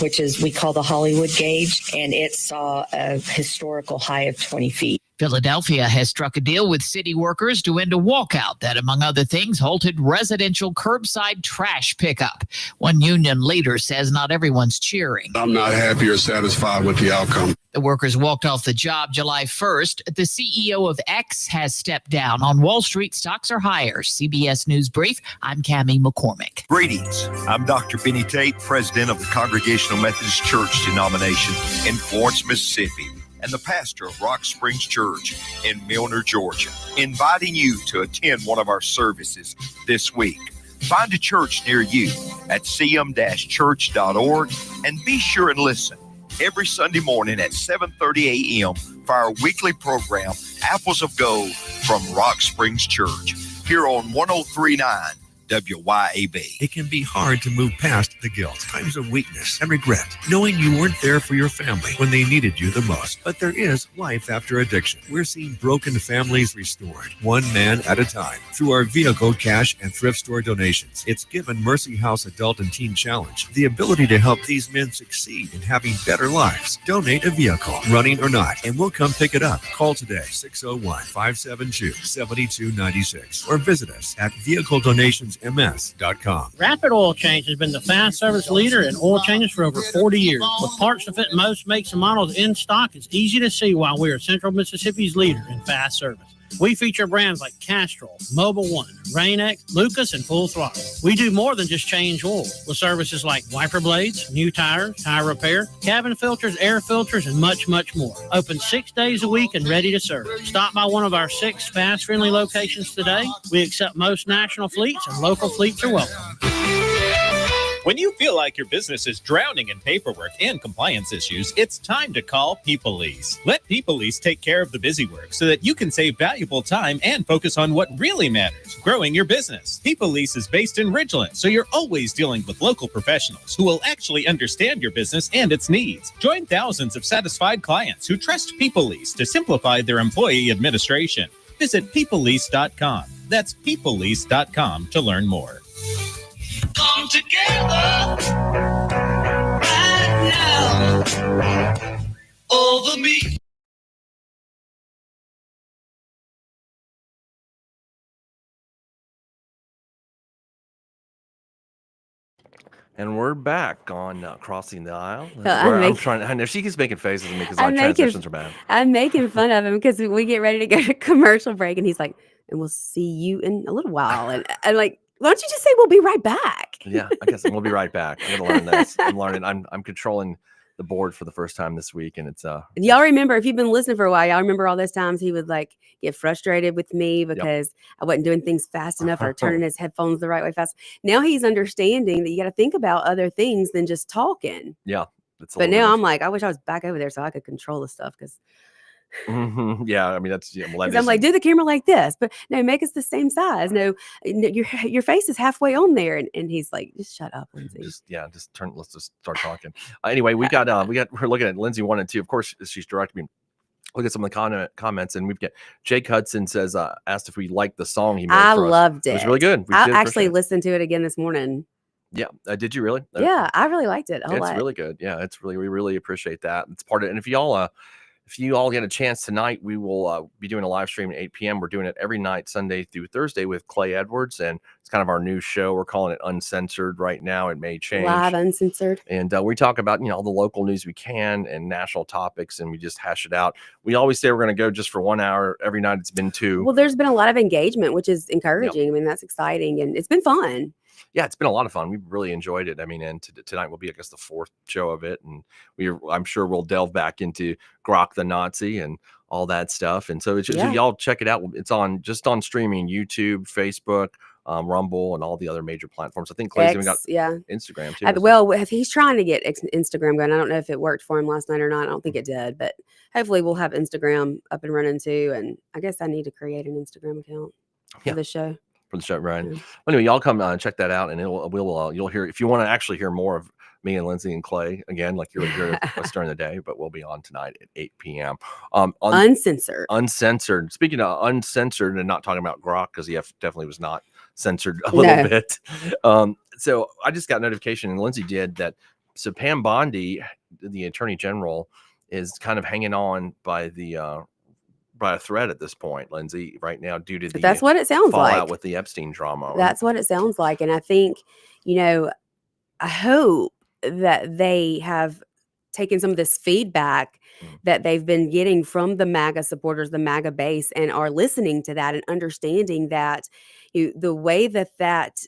which is we call the Hollywood gauge, and it saw a historical high of 20 feet. Philadelphia has struck a deal with city workers to end a walkout that, among other things, halted residential curbside trash pickup. One union leader says not everyone's cheering. I'm not happy or satisfied with the outcome. The workers walked off the job July 1st. The CEO of X has stepped down. On Wall Street, stocks are higher. CBS News Brief, I'm Cammie McCormick. Greetings. I'm Dr. Benny Tate, president of the Congregational Methodist Church denomination in Florence, Mississippi, and the pastor of Rock Springs Church in Milner, Georgia, inviting you to attend one of our services this week. Find a church near you at cm-church.org and be sure and listen every Sunday morning at 7:30 a.m. for our weekly program, Apples of Gold from Rock Springs Church, here on 103.9 WYAB. It can be hard to move past the guilt, times of weakness and regret, knowing you weren't there for your family when they needed you the most. But there is life after addiction. We're seeing broken families restored, one man at a time, through our vehicle, cash, and thrift store donations. It's given Mercy House Adult and Teen Challenge the ability to help these men succeed in having better lives. Donate a vehicle, running or not, and we'll come pick it up. Call today, 601-572-7296, or visit us at vehicledonationsms.com. Rapid Oil Change has been the fast service leader in oil changes for over 40 years. With parts to fit most makes and models in stock, it's easy to see why we are Central Mississippi's leader in fast service. We feature brands like Castrol, Mobile One, Rain-X, Lucas, and Full Throttle. We do more than just change oil, with services like wiper blades, new tires, tire repair, cabin filters, air filters, and much, much more. Open 6 days a week and ready to serve. Stop by one of our 6 fast-friendly locations today. We accept most national fleets, and local fleets are welcome. When you feel like your business is drowning in paperwork and compliance issues, it's time to call P-Police. Let P-Police take care of the busy work so that you can save valuable time and focus on what really matters, growing your business. P-Police is based in Ridgeland, so you're always dealing with local professionals who will actually understand your business and its needs. Join thousands of satisfied clients who trust P-Police to simplify their employee administration. Visit ppolice.com. That's ppolice.com to learn more. Come together right now over me. And we're back on Crossing the Aisle. I'm trying. I know she keeps making faces at me because my transitions are bad. I'm making fun of him because we get ready to go to commercial break, and he's like, "And we'll see you in a little while." And I'm like, "Why don't you just say we'll be right back?" Yeah, I guess we'll be right back. I'm gonna learn this. I'm learning. I'm controlling the board for the first time this week, and it's Y'all remember, if you've been listening for a while, y'all remember all those times he would like get frustrated with me because I wasn't doing things fast enough or turning his headphones the right way fast. Now he's understanding that you got to think about other things than just talking. Yeah. But now I'm like, I wish I was back over there so I could control the stuff because Yeah, I mean that's well, Because I'm like, do the camera like this, but no, make us the same size. No, your face is halfway on there, and he's like, just shut up, Lindsay. Just turn. Let's just start talking. Anyway, we're looking at Lindsay 1 and 2. Of course, she's directing me. Look at some of the comments, and we've got Jake Hudson says asked if we liked the song he made. I for us. loved it. It was really good. I actually listened to it again this morning. Yeah, did you really? Yeah, I really liked it a lot. It's really good. Yeah, we really appreciate that. It's part of it. And if you all get a chance tonight, we will be doing a live stream at 8 p.m. We're doing it every night, Sunday through Thursday, with Clay Edwards, and it's kind of our new show. We're calling it Uncensored right now. It may change. Live Uncensored. And we talk about all the local news we can and national topics, and we just hash it out. We always say we're going to go just for 1 hour. Every night it's been 2. Well, there's been a lot of engagement, which is encouraging. I mean, that's exciting, and it's been fun. Yeah, it's been a lot of fun. We've really enjoyed it. I mean, and tonight will be, I guess, the 4th show of it, and I'm sure we'll delve back into Grok the Nazi and all that stuff. And so y'all check it out. It's just on streaming, YouTube, Facebook, Rumble, and all the other major platforms. I think Clay's even got Instagram too. Well, he's trying to get Instagram going. I don't know if it worked for him last night or not. I don't think it did, but hopefully we'll have Instagram up and running too. And I guess I need to create an Instagram account for the show. For the show, right? Yeah. Well, anyway, y'all come check that out, and you'll hear, if you want to actually hear more of me and Lindsay and Clay again, like you're us during the day, but we'll be on tonight at 8 p.m. Uncensored. Speaking of uncensored, and not talking about Grok, because he definitely was not censored a little bit. So I just got notification, and Lindsay did that. So Pam Bondi, the Attorney General, is kind of hanging on by a thread at this point, Lindsay, right now, due to that's what it sounds fallout like with the Epstein drama. That's what it sounds like. And I think, I hope that they have taken some of this feedback that they've been getting from the MAGA supporters, the MAGA base, and are listening to that and understanding that the way that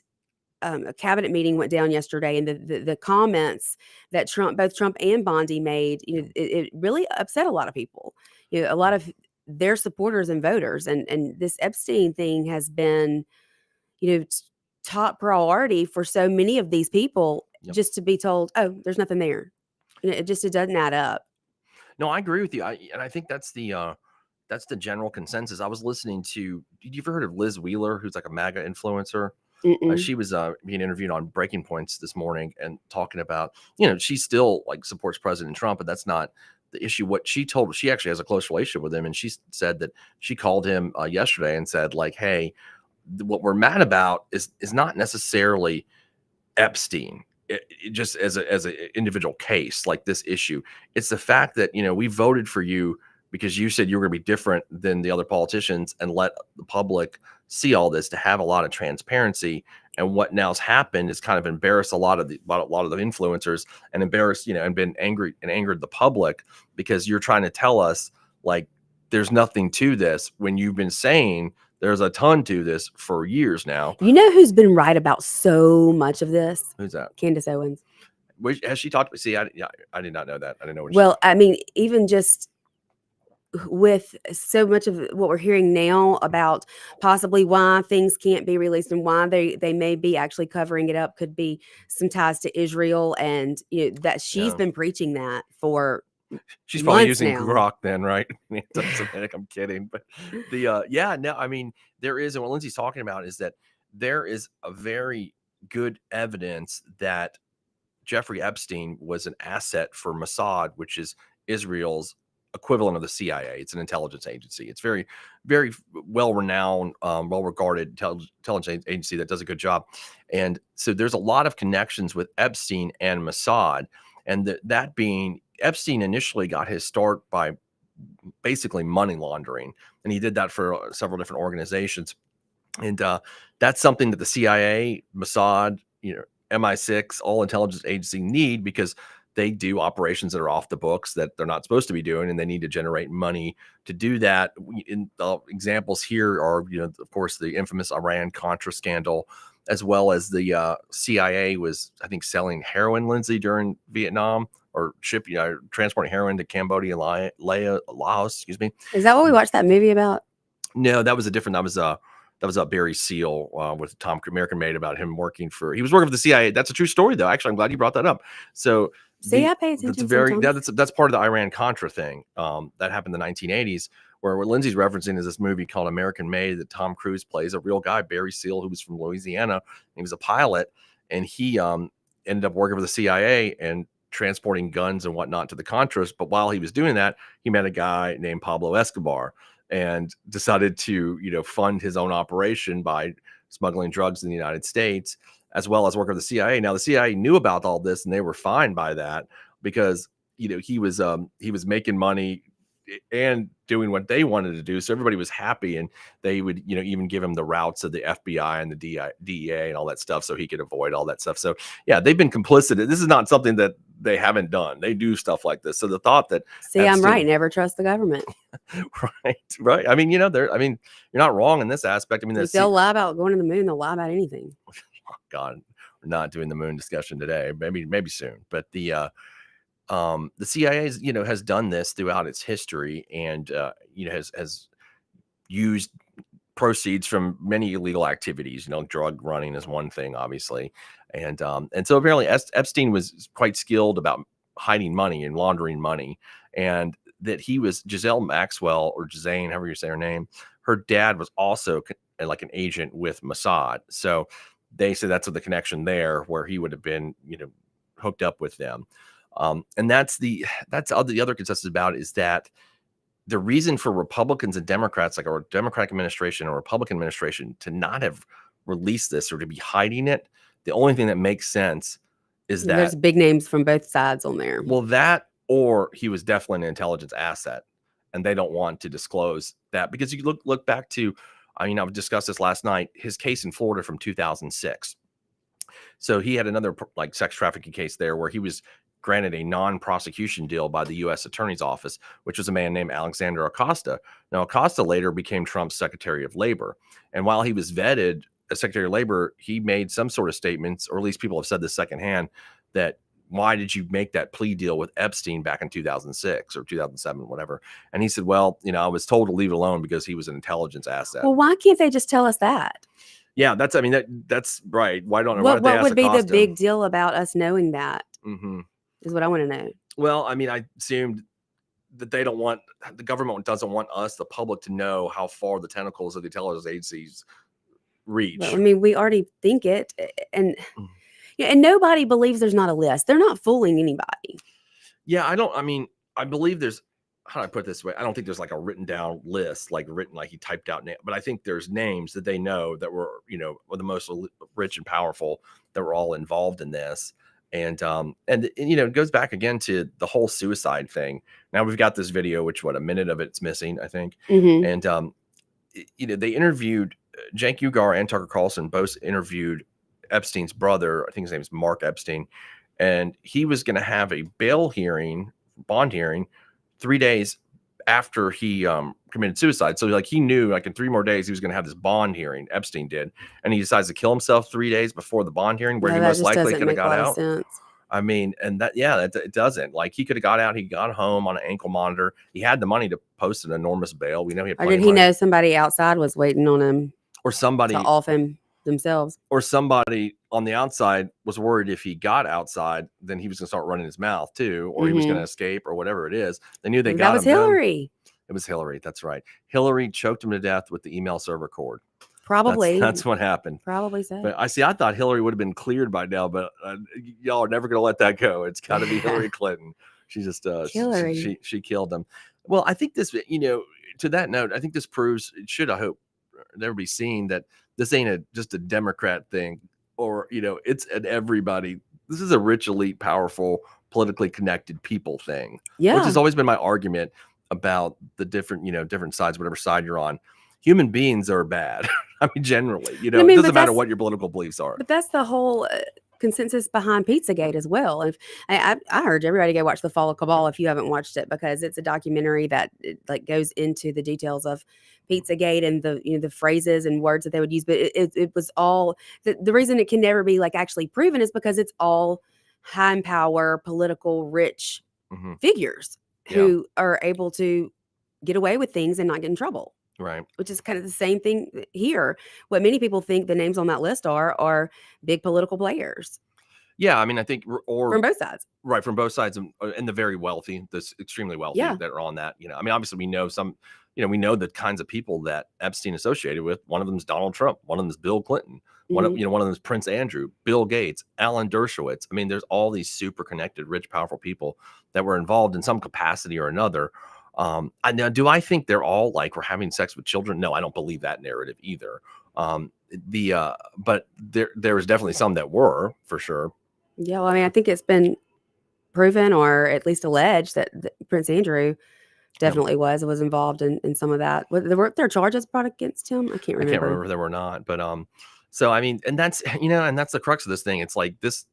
a cabinet meeting went down yesterday, and the comments that both Trump and Bondi made, it really upset a lot of people. A lot of their supporters and voters, and this Epstein thing has been, top priority for so many of these people. Just to be told, oh, there's nothing there, it doesn't add up. No, I agree with you, and I think that's the general consensus. I was listening to. Did you ever heard of Liz Wheeler, who's like a MAGA influencer? She was being interviewed on Breaking Points this morning and talking about, she still supports President Trump, but that's not the issue. What she told, she actually has a close relationship with him, and she said that she called him yesterday and said, hey, what we're mad about is not necessarily Epstein. It just as an individual case, like this issue, it's the fact that we voted for you because you said you were going to be different than the other politicians and let the public see all this, to have a lot of transparency. And what now's happened is kind of embarrassed a lot of the influencers, and embarrassed, and been angry and angered the public, because you're trying to tell us there's nothing to this when you've been saying there's a ton to this for years now. You know who's been right about so much of this? Who's that? Candace Owens. Has she talked? See, I did not know that. I didn't know. Well, I mean, even just with so much of what we're hearing now about possibly why things can't be released and why they may be actually covering it up, could be some ties to Israel, and that she's been preaching that for. She's probably using Grok then, right? Antisemitic. I'm kidding, but I mean, there is, and what Lindsay's talking about is that there is a very good evidence that Jeffrey Epstein was an asset for Mossad, which is Israel's equivalent of the CIA. It's an intelligence agency. It's very, very well-renowned, well-regarded intelligence agency that does a good job. And so there's a lot of connections with Epstein and Mossad, and that being, Epstein initially got his start by basically money laundering, and he did that for several different organizations. And that's something that the CIA, Mossad, MI6, all intelligence agencies need, because they do operations that are off the books that they're not supposed to be doing, and they need to generate money to do that. In examples here are, of course, the infamous Iran-Contra scandal, as well as the CIA was, I think, selling heroin, Lindsay, during Vietnam, or transporting heroin to Cambodia and Laos. Excuse me. Is that what we watched that movie about? No, that was a different. That That was Barry Seal with Tom American Made about him working for. He was working for the CIA. That's a true story, though. Actually, I'm glad you brought that up. So See, I pay attention. That's part of the Iran Contra thing that happened in the 1980s. Where what Lindsay's referencing is this movie called American Made that Tom Cruise plays a real guy, Barry Seal, who was from Louisiana. He was a pilot, and he ended up working for the CIA and transporting guns and whatnot to the Contras. But while he was doing that, he met a guy named Pablo Escobar and decided to, fund his own operation by smuggling drugs in the United States, as well as working for the CIA. Now, the CIA knew about all this, and they were fine by that because, he was making money and doing what they wanted to do. So everybody was happy, and they would, even give him the routes of the FBI and the DEA and all that stuff so he could avoid all that stuff. So yeah, they've been complicit. This is not something that they haven't done. They do stuff like this. So the thought that I'm right. Never trust the government. Right. I mean, you're not wrong in this aspect. I mean, they'll lie about going to the moon. They'll lie about anything. Oh, God, we're not doing the moon discussion today. Maybe soon. But the CIA has done this throughout its history, and has used proceeds from many illegal activities. Drug running is one thing, obviously, and so apparently Epstein was quite skilled about hiding money and laundering money, and that he was Giselle Maxwell, or Jazane, however you say her name. Her dad was also like an agent with Mossad, so they say that's the connection there, where he would have been hooked up with them. And that's all the other consensus about, is that the reason for Republicans and Democrats, like our Democratic administration or Republican administration, to not have released this or to be hiding it, the only thing that makes sense is that there's big names from both sides on there. Well, that, or he was definitely an intelligence asset, and they don't want to disclose that, because you look back to, I've discussed this last night, his case in Florida from 2006. So he had another like sex trafficking case there where he was granted a non-prosecution deal by the U.S. Attorney's Office, which was a man named Alexander Acosta. Now, Acosta later became Trump's Secretary of Labor. And while he was vetted as Secretary of Labor, he made some sort of statements, or at least people have said this secondhand, that why did you make that plea deal with Epstein back in 2006 or 2007, whatever? And he said, well, I was told to leave it alone because he was an intelligence asset. Well, why can't they just tell us that? Yeah, that's right. Why don't what they ask would be Acosta? the big deal about us knowing that? Mm-hmm. Is what I want to know. Well, I assumed that the government doesn't want us, the public, to know how far the tentacles of the intelligence agencies reach. Well, we already think it, and and nobody believes there's not a list. They're not fooling anybody. Yeah, I believe there's, how do I put it this way? I don't think there's like a written down list, like he typed out name, but I think there's names that they know that were, were the most rich and powerful, that were all involved in this. And it goes back again to the whole suicide thing. Now we've got this video, which a minute of it's missing, I think. Mm-hmm. And, they interviewed Cenk Uygur and Tucker Carlson, both interviewed Epstein's brother. I think his name is Mark Epstein. And he was going to have a bond hearing 3 days after he committed suicide. So he knew in 3 more days he was going to have this bond hearing. Epstein did, and he decides to kill himself 3 days before the bond hearing, where he most likely could have got out. And it doesn't. He could have got out. He got home on an ankle monitor. He had the money to post an enormous bail. We know he had. Or did he know somebody outside was waiting on him, or somebody to off him themselves, or somebody on the outside was worried if he got outside, then he was going to start running his mouth too, or he was going to escape, or whatever it is. They knew they got him. That was Hillary. It was Hillary. That's right. Hillary choked him to death with the email server cord. Probably. That's what happened. Probably so. But I thought Hillary would have been cleared by now, but y'all are never going to let that go. It's got to be Hillary Clinton. She just Hillary. She killed him. Well, I think this, to that note, I think this proves, it should, I hope, never be seen that this ain't just a Democrat thing, or it's an everybody. This is a rich, elite, powerful, politically connected people thing. Yeah. Which has always been my argument about the different sides, whatever side you're on. Human beings are bad. Generally, it doesn't matter what your political beliefs are. But that's the whole consensus behind Pizzagate as well. If I urge everybody to go watch The Fall of Cabal if you haven't watched it, because it's a documentary that goes into the details of Pizzagate and the phrases and words that they would use. But it was all the reason it can never be actually proven is because it's all high in power, political, rich figures who are able to get away with things and not get in trouble. Right. Which is kind of the same thing here. What many people think the names on that list are big political players. Yeah, I mean, I think or from both sides. Right, from both sides, and the very wealthy, the extremely wealthy Yeah. that are on that. I mean, obviously, we know we know the kinds of people that Epstein associated with. One of them is Donald Trump. One of them is Bill Clinton. One of them is Prince Andrew, Bill Gates, Alan Dershowitz. I mean, there's all these super connected, rich, powerful people that were involved in some capacity or another. Now, do I think they're all like we're having sex with children? No, I don't believe that narrative either. But there was definitely some that were, for sure. Yeah, well, I mean, I think it's been proven or at least alleged that Prince Andrew definitely was involved in some of that. Were there charges brought against him? I can't remember. I can't remember if there were not, but so I mean, and that's and that's the crux of this thing. It's like this.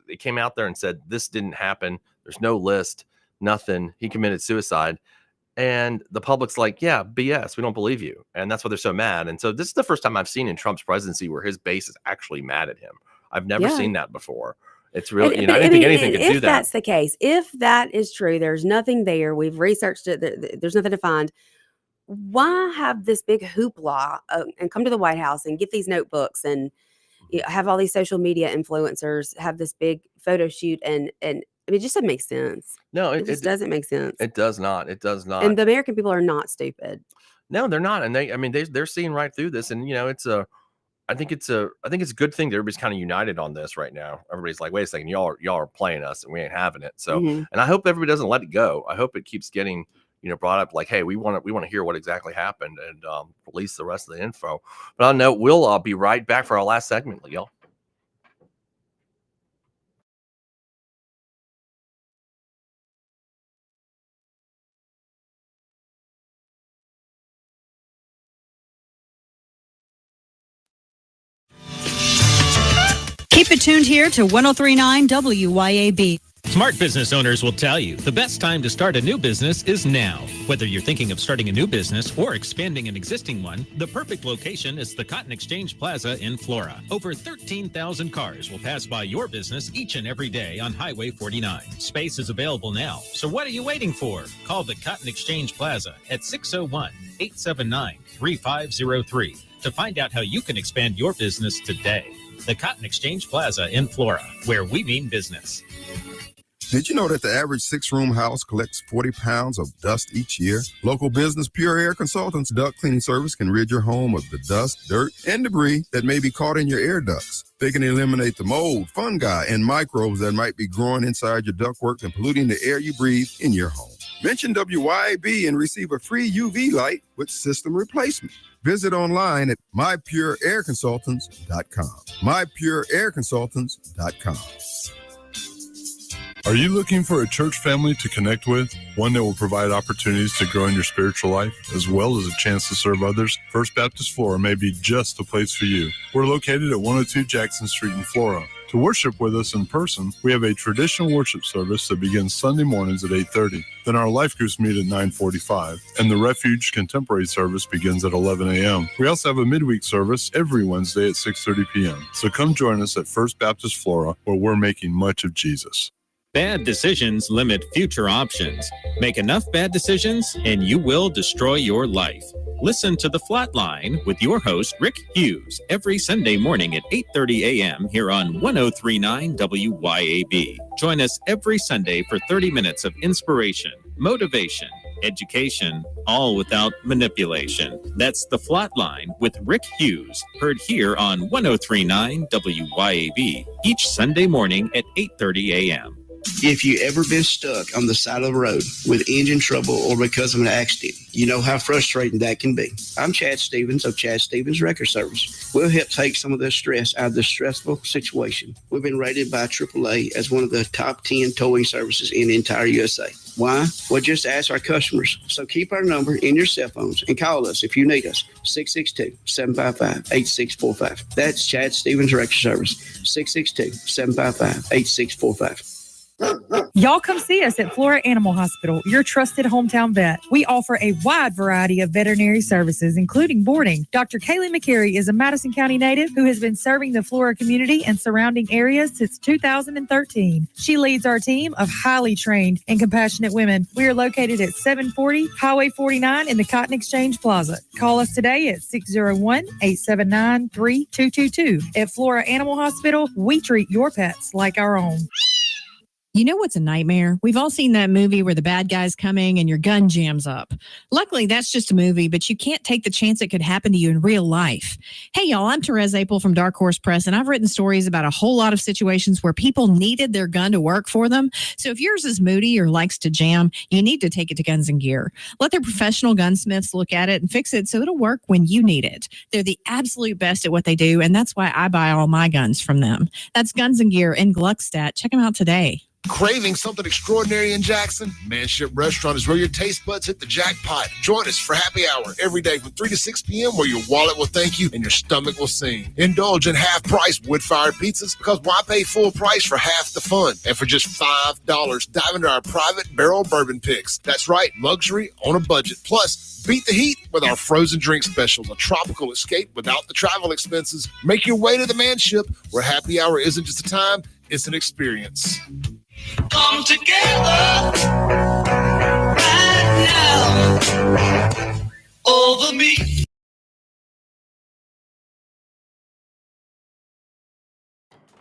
It came out there and said this didn't happen. There's no list, nothing. He committed suicide, and the public's like, yeah, BS. We don't believe you, and that's why they're so mad. And so this is the first time I've seen in Trump's presidency where his base is actually mad at him. I've never seen that before. It's really, I didn't think anything could do that. If that's the case, if that is true, there's nothing there. We've researched it. There's nothing to find. Why have this big hoopla and come to the White House and get these notebooks and have all these social media influencers have this big photo shoot? And I mean, it just doesn't make sense. No, it just doesn't make sense. It does not. It does not. And the American people are not stupid. No, they're not. And they're seeing right through this. And, I think it's a good thing that everybody's kind of united on this right now. Everybody's like, wait a second, y'all are playing us and we ain't having it. So, and I hope everybody doesn't let it go. I hope it keeps getting, brought up like, hey, we want to hear what exactly happened and release the rest of the info. But on note, we'll be right back for our last segment, y'all. Keep it tuned here to 103.9 WYAB. Smart business owners will tell you the best time to start a new business is now. Whether you're thinking of starting a new business or expanding an existing one, the perfect location is the Cotton Exchange Plaza in Flora. Over 13,000 cars will pass by your business each and every day on Highway 49. Space is available now, so what are you waiting for? Call the Cotton Exchange Plaza at 601-879-3503 to find out how you can expand your business today. The Cotton Exchange Plaza in Flora, where we mean business. Did you know that the average 6-room house collects 40 pounds of dust each year? Local business Pure Air Consultants duct cleaning service can rid your home of the dust, dirt, and debris that may be caught in your air ducts. They can eliminate the mold, fungi, and microbes that might be growing inside your ductwork and polluting the air you breathe in your home. Mention WYAB and receive a free UV light with system replacement. Visit online at mypureairconsultants.com. mypureairconsultants.com. Are you looking for a church family to connect with? One that will provide opportunities to grow in your spiritual life, as well as a chance to serve others? First Baptist Flora may be just the place for you. We're located at 102 Jackson Street in Flora. To worship with us in person, we have a traditional worship service that begins Sunday mornings at 8:30. Then our life groups meet at 9:45, and the Refuge Contemporary service begins at 11 a.m. We also have a midweek service every Wednesday at 6:30 p.m. So come join us at First Baptist Flora, where we're making much of Jesus. Bad decisions limit future options. Make enough bad decisions and you will destroy your life. Listen to The Flatline with your host, Rick Hughes, every Sunday morning at 8:30 a.m. here on 103.9 WYAB. Join us every Sunday for 30 minutes of inspiration, motivation, education, all without manipulation. That's The Flatline with Rick Hughes, heard here on 103.9 WYAB each Sunday morning at 8:30 a.m. If you ever been stuck on the side of the road with engine trouble or because of an accident, you know how frustrating that can be. I'm Chad Stevens of Chad Stevens Record Service. We'll help take some of the stress out of the stressful situation. We've been rated by AAA as one of the top 10 towing services in the entire USA. Why? Well, just ask our customers. So keep our number in your cell phones and call us if you need us. 662-755-8645. That's Chad Stevens Record Service. 662-755-8645. Y'all come see us at Flora Animal Hospital, your trusted hometown vet. We offer a wide variety of veterinary services, including boarding. Dr. Kaylee McCary is a Madison County native who has been serving the Flora community and surrounding areas since 2013. She leads our team of highly trained and compassionate women. We are located at 740 Highway 49 in the Cotton Exchange Plaza. Call us today at 601-879-3222. At Flora Animal Hospital, we treat your pets like our own. You know what's a nightmare? We've all seen that movie where the bad guy's coming and your gun jams up. Luckily, that's just a movie, but you can't take the chance it could happen to you in real life. Hey, y'all, I'm Therese Apel from Dark Horse Press, and I've written stories about a whole lot of situations where people needed their gun to work for them. So if yours is moody or likes to jam, you need to take it to Guns and Gear. Let their professional gunsmiths look at it and fix it so it'll work when you need it. They're the absolute best at what they do, and that's why I buy all my guns from them. That's Guns and Gear in Gluckstadt. Check them out today. Craving something extraordinary in Jackson? Manship Restaurant is where your taste buds hit the jackpot. Join us for happy hour every day from 3 to 6 p.m. where your wallet will thank you and your stomach will sing. Indulge in half-price wood-fired pizzas because why pay full price for half the fun? And for just $5, dive into our private barrel bourbon picks. That's right, luxury on a budget. Plus, beat the heat with our frozen drink specials, a tropical escape without the travel expenses. Make your way to the Manship where happy hour isn't just a time, it's an experience. Come together right now over me.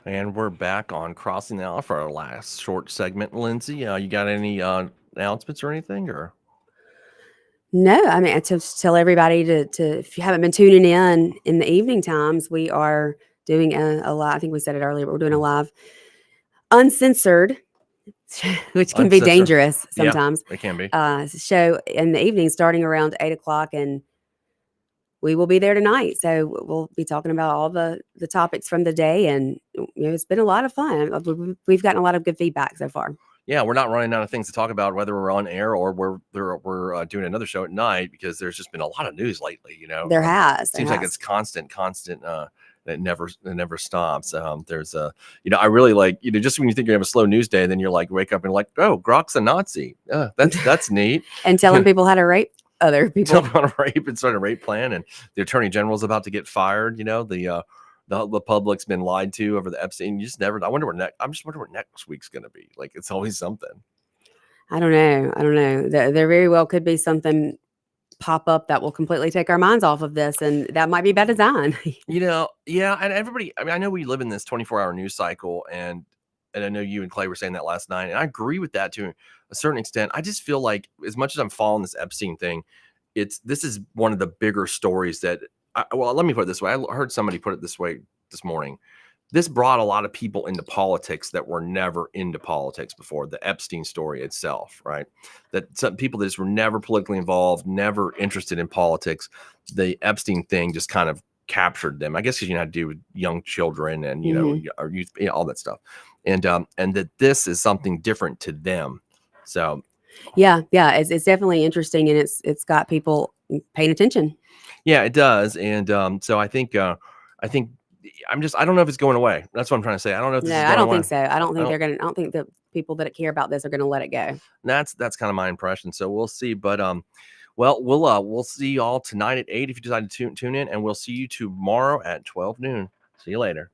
And we're back on Crossing the Aisle for our last short segment. Lindsay, you got any announcements or anything? Or No, I mean, to tell everybody to if you haven't been tuning in the evening times, we are doing a live. I think we said it earlier, but we're doing a live uncensored, which can be dangerous sometimes. Yeah, it can be. Show in the evening starting around 8:00, and we will be there tonight. So we'll be talking about all the topics from the day, and it's been a lot of fun. We've gotten a lot of good feedback so far. Yeah, we're not running out of things to talk about, whether we're on air or we're doing another show at night, because there's just been a lot of news lately. There has. Seems like it's constant. It never stops. There's I really like, just when you think you're gonna have a slow news day, then you're like, wake up and like, oh, Grok's a Nazi. That's neat. And telling people how to rape other people. Telling people how to rape and start a rape plan, and the attorney general's about to get fired. The public's been lied to over the Epstein. You just never. I'm just wondering what next week's gonna be. Like, it's always something. I don't know. There very well could be something pop up that will completely take our minds off of this, and that might be by design. Yeah, and everybody, I mean, I know we live in this 24-hour news cycle, and I know you and Clay were saying that last night, and I agree with that to a certain extent. I just feel like, as much as I'm following this Epstein thing, this is one of the bigger stories that let me put it this way. I heard somebody put it this way this morning. This brought a lot of people into politics that were never into politics before, the Epstein story itself, right? That some people that just were never politically involved, never interested in politics. The Epstein thing just kind of captured them. I guess because had to do with young children and, or youth, all that stuff. And that this is something different to them. So yeah, it's definitely interesting, and it's got people paying attention. Yeah, it does. And so I think I don't know if it's going away. That's what I'm trying to say. I don't know if this is going away. I don't think so. I don't think the people that care about this are gonna let it go. That's kind of my impression. So we'll see. But we'll see y'all tonight at 8 if you decide to tune in, and we'll see you tomorrow at 12 noon. See you later.